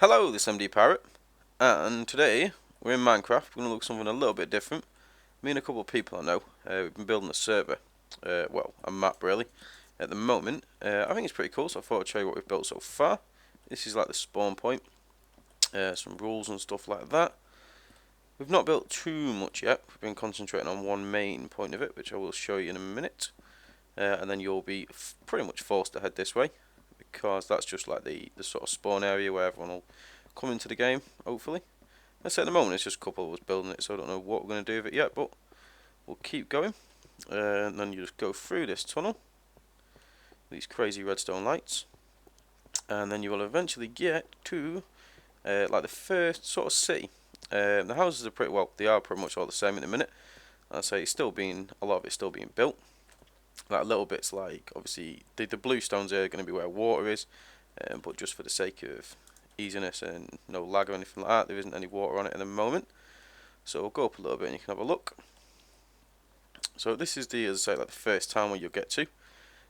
Hello, this is MD Parrot, and today we're in Minecraft. We're going to look at something a little bit different. Me and a couple of people I know, we've been building a server, well, a map really, at the moment. I think it's pretty cool, so I thought I'd show you what we've built so far. This is like the spawn point, some rules and stuff like that. We've not built too much yet. We've been concentrating on one main point of it, which I will show you in a minute. And then you'll be pretty much forced to head this way, because that's just like the sort of spawn area where everyone will come into the game, hopefully. Let's say at the moment it's just a couple of us building it, so I don't know what we're going to do with it yet, but we'll keep going. And then you just go through this tunnel, these crazy redstone lights, and then you will eventually get to like the first sort of city. The houses are pretty well, they are pretty much all the same in a minute. I say it's still being, a lot of it's still being built. Like little bits, like obviously the blue stones are going to be where water is, but just for the sake of easiness and no lag or anything like that, there isn't any water on it at the moment. So we'll go up a little bit and you can have a look. So this is the, as I say, like the first town where you'll get to.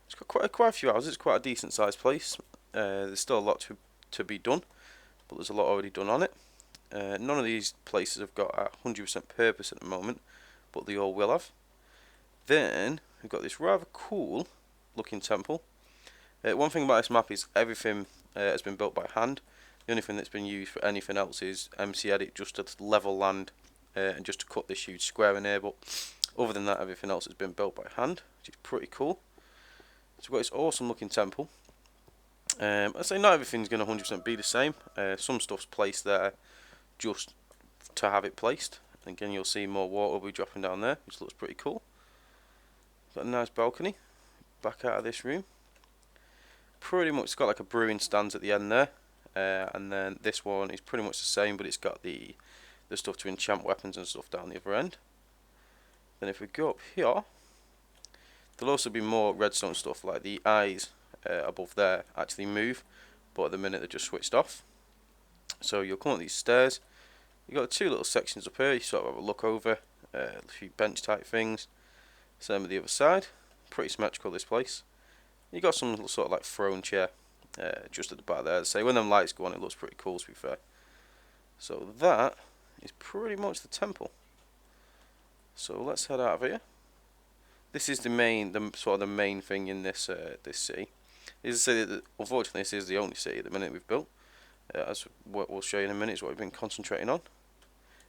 It's got quite a few houses. It's quite a decent sized place. There's still a lot to be done, but there's a lot already done on it. None of these places have got a 100% purpose at the moment, but they all will have. Then we've got this rather cool looking temple. One thing about this map is everything has been built by hand. The only thing that's been used for anything else is MC Edit, just to level land and just to cut this huge square in here. But other than that, everything else has been built by hand, which is pretty cool. So we've got this awesome looking temple. I'd say not everything's going to 100% be the same. Some stuff's placed there just to have it placed. Again, you'll see more water will be dropping down there, which looks pretty cool. Got a nice balcony back out of this room. Pretty much it's got like a brewing stand at the end there, and then this one is pretty much the same, but it's got the stuff to enchant weapons and stuff down the other end. Then if we go up here, there'll also be more redstone stuff, like the eyes above there actually move, but at the minute they're just switched off. So you'll come up these stairs. You've got two little sections up here, you sort of have a look over, a few bench type things. Same with the other side. Pretty symmetrical this place. You got some little sort of like throne chair just at the back there. So when them lights go on, it looks pretty cool, to be fair. So that is pretty much the temple. So let's head out of here. This is the main thing in this this city. Is a city that, unfortunately, this is the only city at the minute we've built. As what we'll show you in a minute is what we've been concentrating on.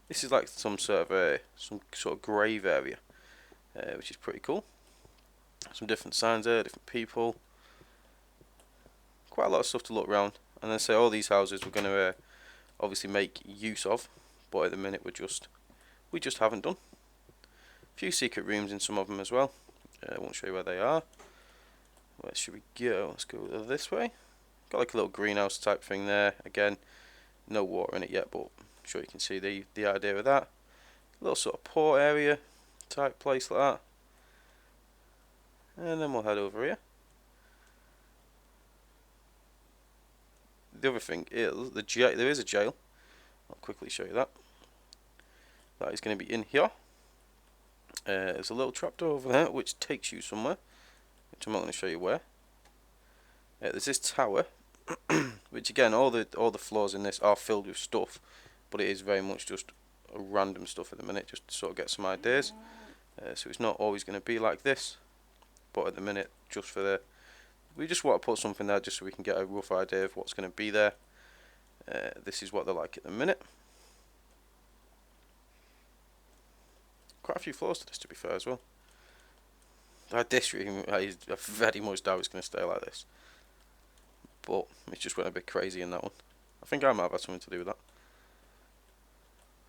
This is like some sort of grave area, which is pretty cool. Some different signs there, different people. Quite a lot of stuff to look around. And then say all these houses we're going to obviously make use of, but at the minute we just haven't done. A few secret rooms in some of them as well. I won't show you where they are. Where should we go? Let's go this way. Got like a little greenhouse type thing there. Again, no water in it yet, but I'm sure you can see the idea of that. A little sort of port area type place like that. And then we'll head over here. The other thing is there is a jail. I'll quickly show you that. That is going to be in here. There's a little trapdoor over there which takes you somewhere, which I'm not going to show you where. There's this tower, which again all the floors in this are filled with stuff, but it is very much just a random stuff at the minute, just to sort of get some ideas. So it's not always going to be like this. But at the minute, we just want to put something there just so we can get a rough idea of what's going to be there. This is what they're like at the minute. Quite a few floors to this, to be fair, as well. This room, I very much doubt it's going to stay like this. But it just went a bit crazy in that one. I think I might have had something to do with that.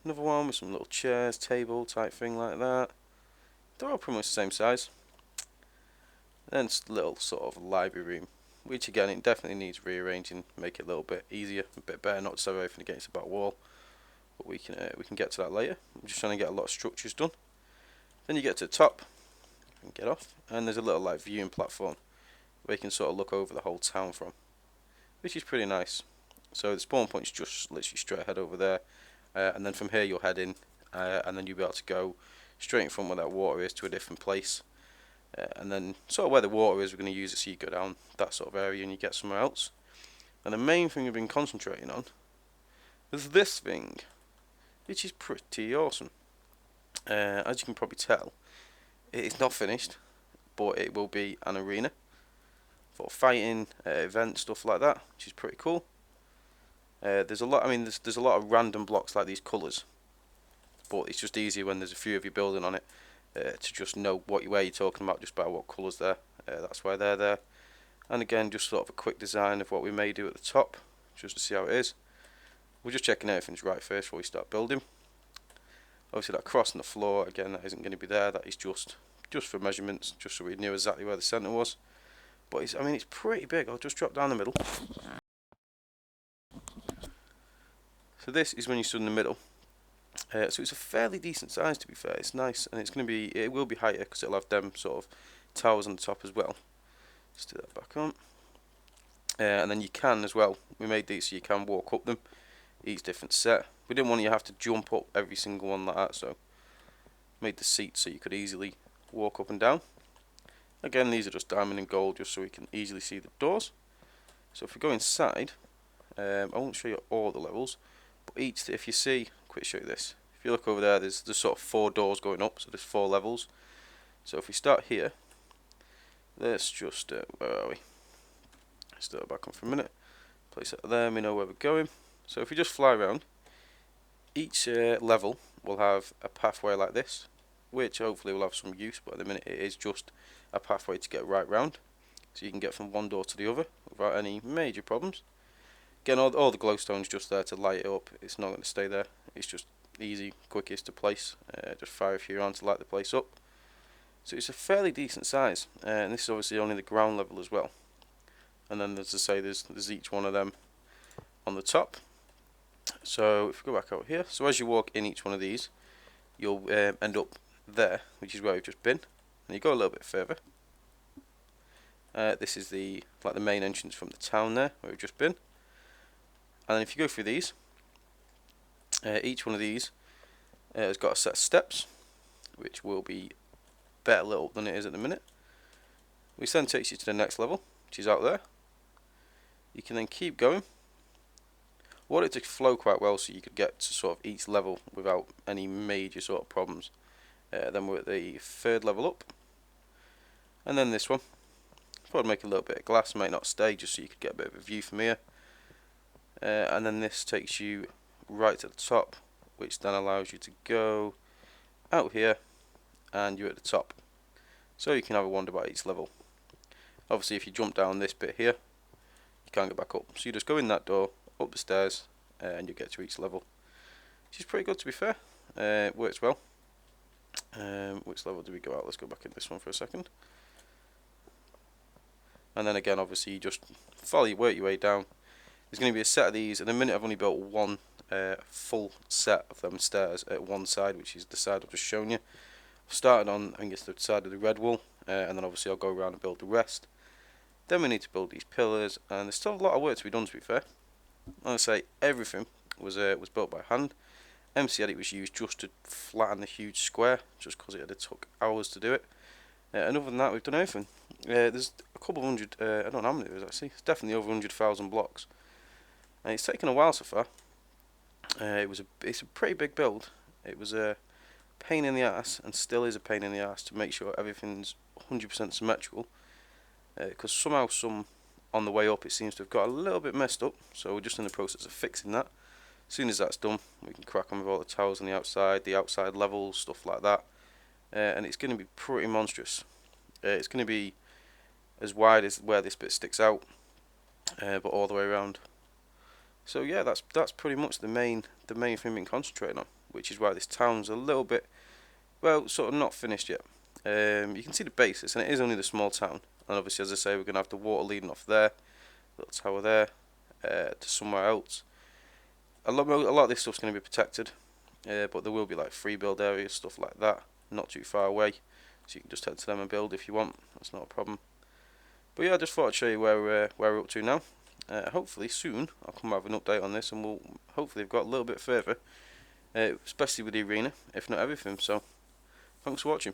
Another one with some little chairs, table type thing like that. They're all pretty much the same size. Then a little sort of library room, which again it definitely needs rearranging, make it a little bit easier, a bit better, not to have everything against the back wall. But we can get to that later. I'm just trying to get a lot of structures done. Then you get to the top and get off, and there's a little like viewing platform where you can sort of look over the whole town from, which is pretty nice. So the spawn point's just literally straight ahead over there, and then from here you'll head in, and then you'll be able to go straight in front where that water is to a different place. And then sort of where the water is, we're going to use it so you go down that sort of area and you get somewhere else. And the main thing we've been concentrating on there's this thing, which is pretty awesome. As you can probably tell, it is not finished, but it will be an arena for fighting, events, stuff like that, which is pretty cool. There's a lot. I mean, there's a lot of random blocks like these colours, but it's just easier when there's a few of you building on it to just know where you're talking about just by what colours there. That's why they're there. And again, just sort of a quick design of what we may do at the top, just to see how it is. We're just checking everything's right first before we start building. Obviously that cross on the floor, again, that isn't going to be there. That is just for measurements, just so we knew exactly where the centre was. But I mean, it's pretty big. I'll just drop down the middle. So this is when you stood in the middle. So it's a fairly decent size, to be fair. It's nice, and it will be higher because it'll have them sort of towers on the top as well. Just do that back on. And then you can as well. We made these so you can walk up them. Each different set. We didn't want you to have to jump up every single one like that, so made the seats so you could easily walk up and down. Again, these are just diamond and gold, just so we can easily see the doors. So if we go inside, I won't show you all the levels, but if you see, quick show you this. If you look over there, there's sort of 4 doors going up, so there's 4 levels. So if we start here, let's just where are we? Start back on for a minute. Place it there, we know where we're going. So if we just fly around, each level will have a pathway like this, which hopefully will have some use, but at the minute it is just a pathway to get right round, so you can get from one door to the other without any major problems. Again, all the glowstones just there to light it up. It's not going to stay there. It's just easy, quickest to place. Just fire a few around to light the place up. So it's a fairly decent size, and this is obviously only the ground level as well. And then, as I say, there's each one of them on the top. So if we go back out here, so as you walk in each one of these, you'll end up there, which is where we've just been. And you go a little bit further. This is the main entrance from the town there, where we've just been. And then if you go through these, each one of these has got a set of steps, which will be better lit up than it is at the minute. Which then takes you to the next level, which is out there. You can then keep going. I want it to flow quite well so you could get to sort of each level without any major sort of problems. Then we're at the 3rd level up, and then this one. Thought I'd make a little bit of glass, might not stay, just so you could get a bit of a view from here. And then this takes you right to the top, which then allows you to go out here, and you're at the top. So you can have a wander by each level. Obviously, if you jump down this bit here, you can't get back up. So you just go in that door, up the stairs, and you get to each level, which is pretty good, to be fair. It works well. Which level do we go out? Let's go back in this one for a second. And then again, obviously, you just work your way down. There's going to be a set of these. In a minute, I've only built one full set of them stairs at one side, which is the side I've just shown you. I've started on, I think it's the side of the red wall, and then obviously I'll go around and build the rest. Then we need to build these pillars, and there's still a lot of work to be done, to be fair. Like I say, everything was built by hand. MC Edit was used just to flatten the huge square, just because it took hours to do it. And other than that, we've done everything. There's a couple of hundred, I don't know how many there is actually, it's definitely over 100,000 blocks. And it's taken a while so far. It's a pretty big build. It was a pain in the ass, and still is a pain in the ass, to make sure everything's 100% symmetrical. Because somehow, on the way up, it seems to have got a little bit messed up, so we're just in the process of fixing that. As soon as that's done, we can crack on with all the towers on the outside levels, stuff like that. And it's going to be pretty monstrous. It's going to be as wide as where this bit sticks out, but all the way around. So yeah, that's pretty much the main thing we've been concentrating on, which is why this town's a little bit, well, sort of not finished yet. You can see the basis, and it is only the small town. And obviously, as I say, we're going to have the water leading off there, little tower there, to somewhere else. A lot of this stuff's going to be protected, but there will be like free build areas, stuff like that, not too far away, so you can just head to them and build if you want. That's not a problem. But yeah, I just thought I'd show you where we're up to now. Hopefully soon I'll come out with an update on this, and we'll hopefully have got a little bit further, especially with the arena, if not everything. So thanks for watching.